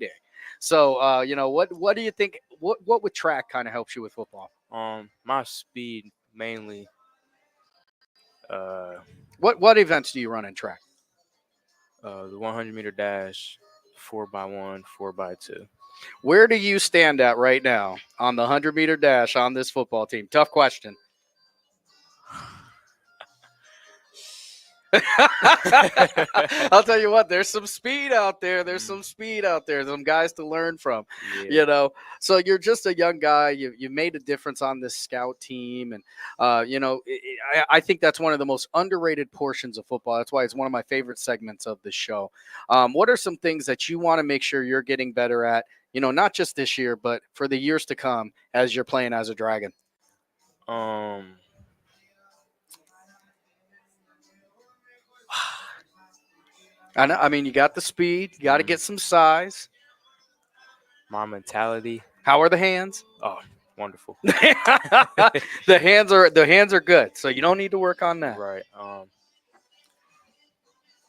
So, what do you think? What with track kind of helps you with football? My speed mainly. What events do you run in track? The 100-meter dash, 4x1, 4x2. Where do you stand at right now on the 100-meter dash on this football team? Tough question. I'll tell you what, there's some speed out there. Some guys to learn from, So you're just a young guy. You made a difference on this scout team. And, I think that's one of the most underrated portions of football. That's why it's one of my favorite segments of the show. What are some things that you want to make sure you're getting better at, not just this year, but for the years to come as you're playing as a Dragon? I mean, you got the speed. You got to get some size. My mentality. How are the hands? Oh, wonderful. The hands are good, so you don't need to work on that. Right.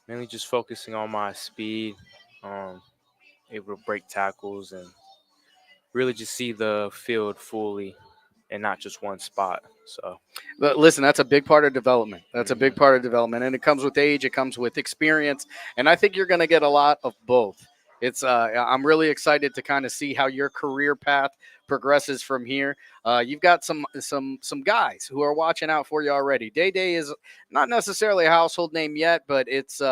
Mainly just focusing on my speed, able to break tackles, and really just see the field fully and not just one spot. So, but listen, that's a big part of development. And it comes with age, it comes with experience, and I think you're going to get a lot of both. I'm really excited to kind of see how your career path progresses from here. You've got some guys who are watching out for you already. Day is not necessarily a household name yet, but it's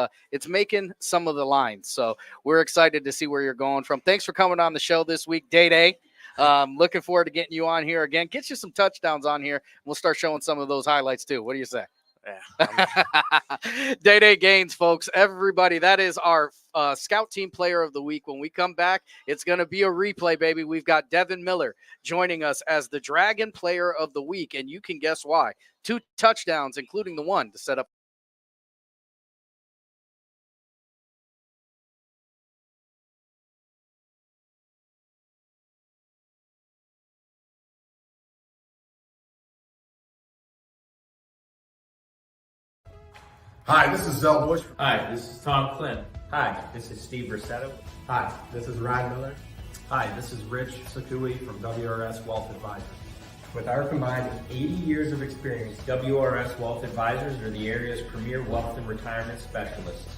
making some of the lines. So we're excited to see where you're going from. Thanks for coming on the show this week, Day. Looking forward to getting you on here again. Get you some touchdowns on here. We'll start showing some of those highlights too. What do you say? Yeah. Day Gaines, folks. Everybody, that is our Scout Team Player of the Week. When we come back, it's going to be a replay, baby. We've got Devan Miller joining us as the Dragon Player of the Week, and you can guess why. 2 touchdowns, including the one to set up. Hi, this is Zell Bush. Hi, this is Tom Clint. Hi, this is Steve Rossetto. Hi, this is Ryan Miller. Hi, this is Rich Sakui from WRS Wealth Advisors. With our combined 80 years of experience, WRS Wealth Advisors are the area's premier wealth and retirement specialists.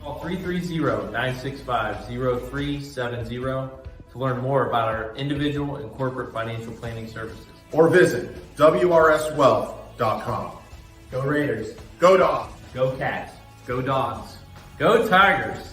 Call 330-965-0370 to learn more about our individual and corporate financial planning services. Or visit WRSwealth.com. Go Raiders. Go Dogs. Go Cats. Go Dogs. Go Tigers.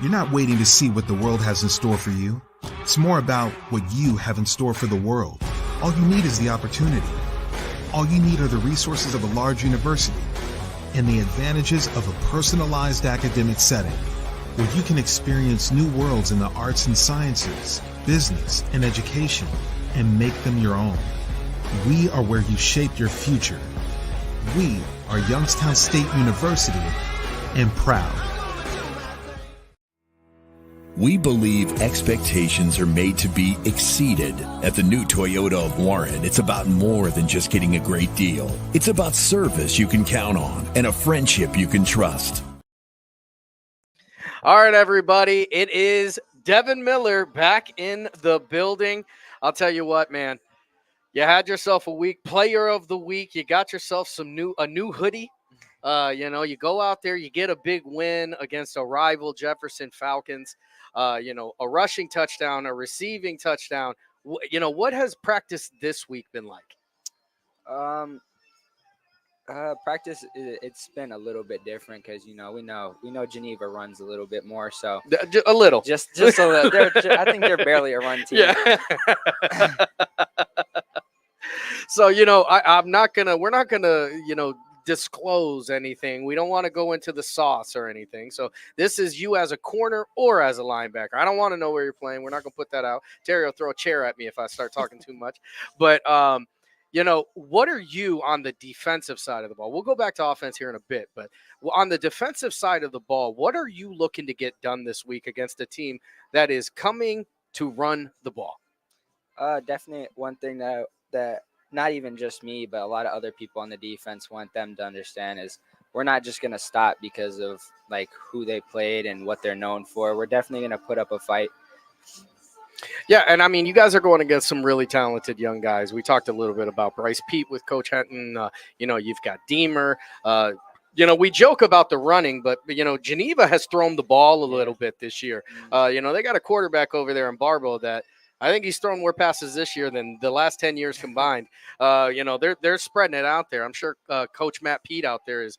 You're not waiting to see what the world has in store for you. It's more about what you have in store for the world. All you need is the opportunity. All you need are the resources of a large university and the advantages of a personalized academic setting where you can experience new worlds in the arts and sciences, business, and education and make them your own. We are where you shape your future. We are Youngstown State University and proud. We believe expectations are made to be exceeded. At the new Toyota of Warren, it's about more than just getting a great deal. It's about service you can count on and a friendship you can trust. All right, everybody. It is Devin Miller back in the building. I'll tell you what, man. You had yourself a week, player of the week. You got yourself a new hoodie. You go out there, you get a big win against a rival Jefferson Falcons. A rushing touchdown, a receiving touchdown. What has practice this week been like? Practice, it's been a little bit different because we know Geneva runs a little bit more, so a little, just a little. I think they're barely a run team. Yeah. So we're not gonna disclose anything. We don't want to go into the sauce or anything. So this is you as a corner or as a linebacker. I don't want to know where you're playing. We're not going to put that out. Terry will throw a chair at me if I start talking too much. But, what are you on the defensive side of the ball? We'll go back to offense here in a bit, but on the defensive side of the ball, what are you looking to get done this week against a team that is coming to run the ball? Definitely one thing that not even just me, but a lot of other people on the defense want them to understand is we're not just going to stop because of who they played and what they're known for. We're definitely going to put up a fight. Yeah, and I mean, you guys are going against some really talented young guys. We talked a little bit about Bryce Pete with Coach Henton. You've got Deemer. We joke about the running, but, Geneva has thrown the ball a little bit this year. They got a quarterback over there in Barbo that I think he's thrown more passes this year than the last 10 years combined. They're spreading it out there. I'm sure Coach Matt Pete out there is,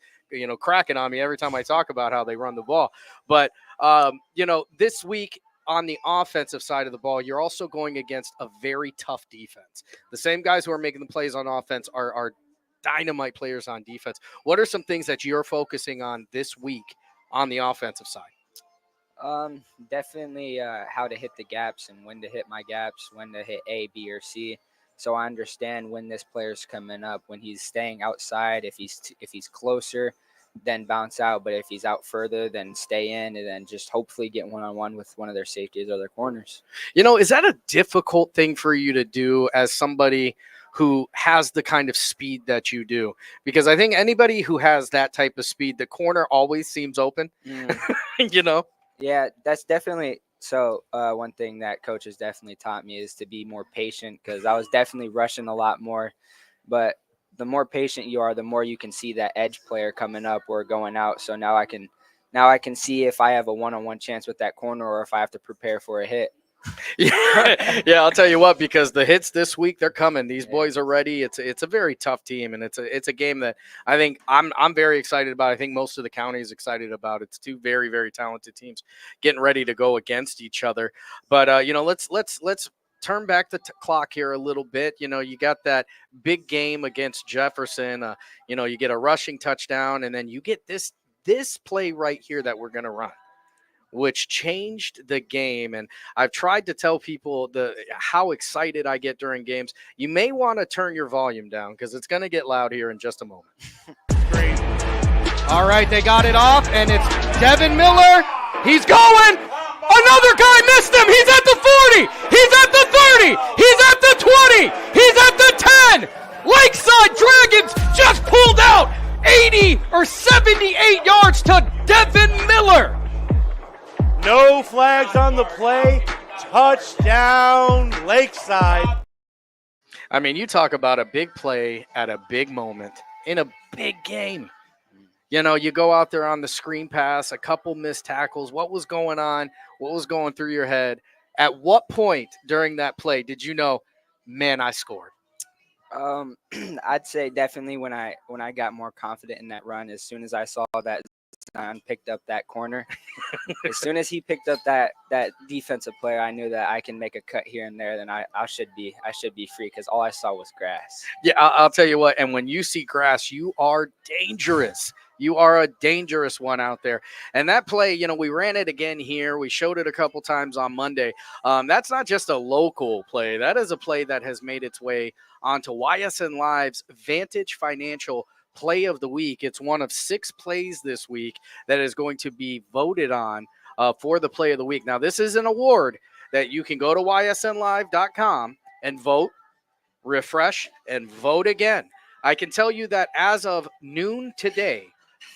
cracking on me every time I talk about how they run the ball. But, this week on the offensive side of the ball, you're also going against a very tough defense. The same guys who are making the plays on offense are dynamite players on defense. What are some things that you're focusing on this week on the offensive side? Definitely how to hit the gaps and when to hit my gaps, when to hit A, B, or C. So I understand when this player's coming up, when he's staying outside, if he's closer, then bounce out. But if he's out further, then stay in and then just hopefully get one-on-one with one of their safeties or their corners. Is that a difficult thing for you to do as somebody who has the kind of speed that you do? Because I think anybody who has that type of speed, the corner always seems open, Yeah, that's definitely so. One thing that coach has definitely taught me is to be more patient because I was definitely rushing a lot more. But the more patient you are, the more you can see that edge player coming up or going out. So now I can see if I have a one-on-one chance with that corner or if I have to prepare for a hit. Yeah, I'll tell you what, because the hits this week, they're coming. These boys are ready. It's a very tough team, and it's a game that I think I'm very excited about. I think most of the county is excited about. It's two very, very talented teams getting ready to go against each other. But let's turn back the clock here a little bit. You got that big game against Jefferson. You get a rushing touchdown, and then you get this play right here that we're going to run, which changed the game. And I've tried to tell people how excited I get during games. You may want to turn your volume down because it's going to get loud here in just a moment. Great. All right, they got it off, and it's Devin Miller. He's going. Another guy missed him. He's at the 40. He's at the 30. He's at the 20. He's at the 10. Like the play. Touchdown, Lakeside. I mean, you talk about a big play at a big moment in a big game. You know, you go out there on the screen pass, a couple missed tackles. What was going on? What was going through your head? At what point during that play did you know, man, I scored? I'd say definitely when I got more confident in that run, as soon as I saw that Zion picked up that corner, as soon as he picked up that defensive player, I knew that I can make a cut here and there. Then I should be free because all I saw was grass. Yeah, I'll tell you what. And when you see grass, you are dangerous. You are a dangerous one out there. And that play, you know, we ran it again here. We showed it a couple times on Monday. That's not just a local play. That is a play that has made its way onto YSN Live's Vantage Financial Play of the Week. It's one of 6 plays this week that is going to be voted on for the Play of the Week. Now, this is an award that you can go to ysnlive.com and vote, refresh, and vote again. I can tell you that as of noon today,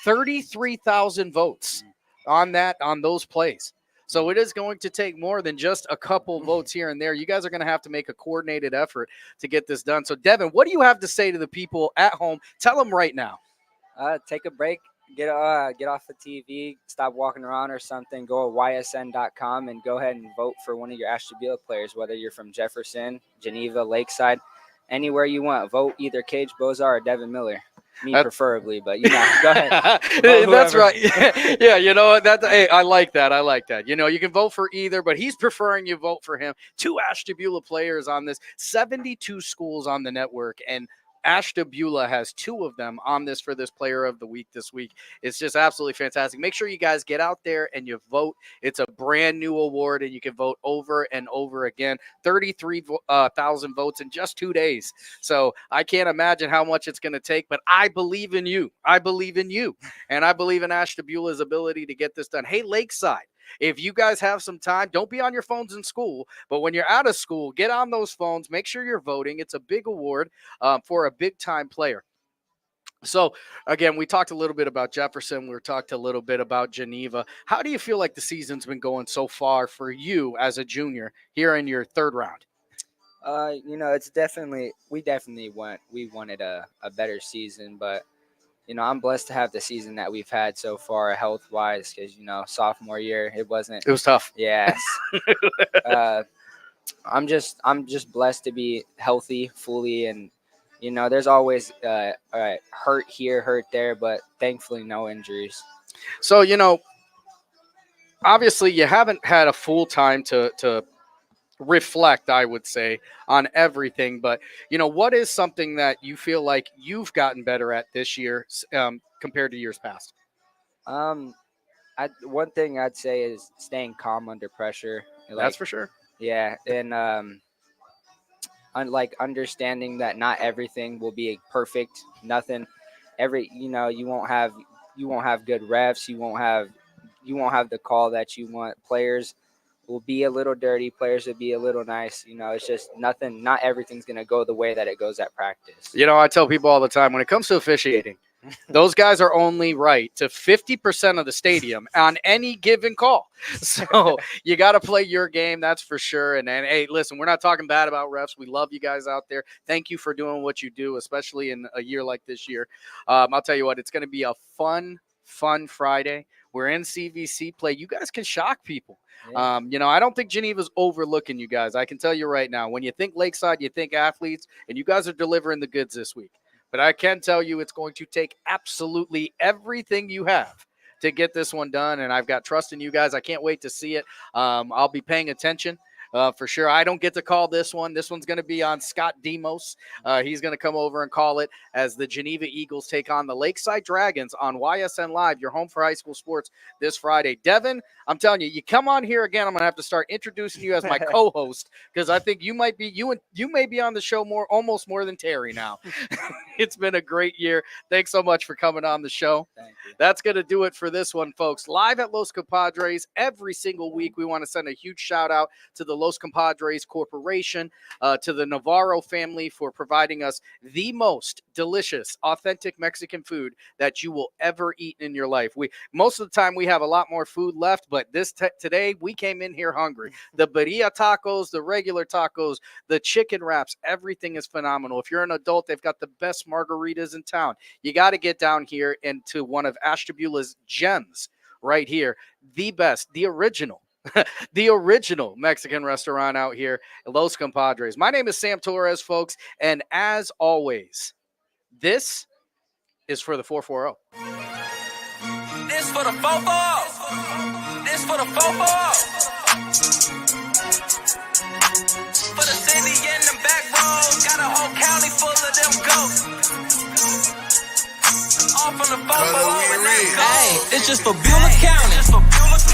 33,000 votes on those plays. So it is going to take more than just a couple votes here and there. You guys are going to have to make a coordinated effort to get this done. So, Devin, what do you have to say to the people at home? Tell them right now. Take a break, get off the TV, stop walking around or something. Go to ysn.com and go ahead and vote for one of your Ashtabula players, whether you're from Jefferson, Geneva, Lakeside, anywhere you want. Vote either Cage Bozar or Devin Miller. Me preferably, but you know, go ahead. That's right. Yeah, you know that. Hey, I like that. I like that. You know, you can vote for either, but he's preferring you vote for him. 2 Ashtabula players on this, 72 schools on the network, and Ashtabula has 2 of them on this for this Player of the Week this week. It's just absolutely fantastic. Make sure you guys get out there and you vote. It's a brand new award, and you can vote over and over again. 33,000 votes in just 2 days. So I can't imagine how much it's going to take, but I believe in you. I believe in you, and I believe in Ashtabula's ability to get this done. Hey, Lakeside, if you guys have some time, don't be on your phones in school, but when you're out of school, get on those phones. Make sure you're voting. It's a big award for a big-time player. So, again, we talked a little bit about Jefferson. We talked a little bit about Geneva. How do you feel like the season's been going so far for you as a junior here in your 3rd round? You know, we wanted a better season, but you know, I'm blessed to have the season that we've had so far, health-wise, because, you know, sophomore year, it was tough. Yes. I'm just blessed to be healthy fully, and, you know, there's always hurt here, hurt there, but thankfully no injuries. So, you know, obviously you haven't had a full time to reflect, I would say, on everything. But, you know, what is something that you feel like you've gotten better at this year compared to years past? One thing I'd say is staying calm under pressure. That's for sure. Yeah. And like understanding that not everything will be perfect. Nothing. You know, you won't have good refs. You won't have the call that you want. Players will be a little dirty. Players will be a little nice. You know, it's just nothing. Not everything's going to go the way that it goes at practice. You know, I tell people all the time, when it comes to officiating, those guys are only right to 50% of the stadium on any given call. So you got to play your game, that's for sure. And hey, listen, we're not talking bad about refs. We love you guys out there. Thank you for doing what you do, especially in a year like this year. I'll tell you what, it's going to be a fun Friday. We're in CVC play. You guys can shock people. Yeah. You know, I don't think Geneva's overlooking you guys. I can tell you right now, when you think Lakeside, you think athletes, and you guys are delivering the goods this week. But I can tell you it's going to take absolutely everything you have to get this one done, and I've got trust in you guys. I can't wait to see it. I'll be paying attention. For sure. I don't get to call this one. This one's going to be on Scott Demos. He's going to come over and call it as the Geneva Eagles take on the Lakeside Dragons on YSN Live, your home for high school sports, this Friday. Devin, I'm telling you, you come on here again, I'm going to have to start introducing you as my co-host, because I think you may be on the show almost more than Terry now. It's been a great year. Thanks so much for coming on the show. Thank you. That's going to do it for this one, folks. Live at Los Compadres every single week. We want to send a huge shout out to the Los Compadres Corporation, to the Navarro family for providing us the most delicious, authentic Mexican food that you will ever eat in your life. Most of the time we have a lot more food left, but today we came in here hungry. The birria tacos, the regular tacos, the chicken wraps, everything is phenomenal. If you're an adult, they've got the best margaritas in town. You got to get down here into one of Ashtabula's gems right here. The best, the original. The original Mexican restaurant out here, Los Compadres. My name is Sam Torres, folks, and as always, this is for the 440. This for the 440. This for the 440. For the city and the back roads, got a whole county full of them ghosts. All from the 440 and that goes. Hey, it's just for Beulah County.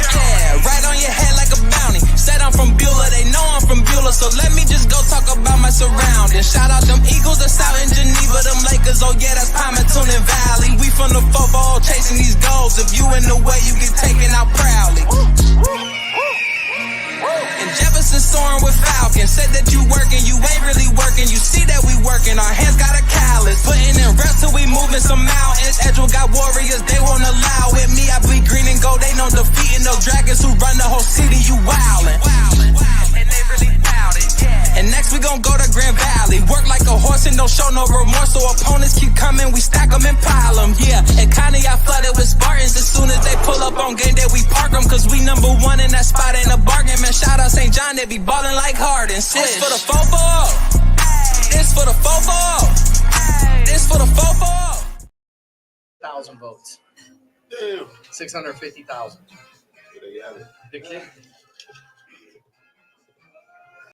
Yeah, right on your head like a bounty. Said I'm from Beulah, they know I'm from Beulah, so let me just go talk about my surroundings. Shout out them Eagles that's out in Geneva, them Lakers, oh yeah, that's Palmerton and Valley. We from the football chasing these goals. If you in the way, you get taken out proudly. And Jefferson soaring with Falcons. Said that you working, you ain't really working. You see that we working, our hands got a callus. Putting in reps till we moving some mountains. Edgewell got warriors, they won't allow it. Me, I bleed green and gold, they know defeating those dragons who run the whole city. You wildin'. And they really bout it, yeah. And next we gon' go to Grand Valley. Work like a horse and don't show no remorse. So opponents keep coming, we stack them and pile them, yeah. And Connie, I flooded with Spartans. As soon as they pull up on game day, we park them. Cause we number one in that spot, ain't a bargain. Man, shout out St. John, they be ballin' like Harden. This for the 440. This for the 440. This for the 440. 1,000 votes. 650,000. The kid.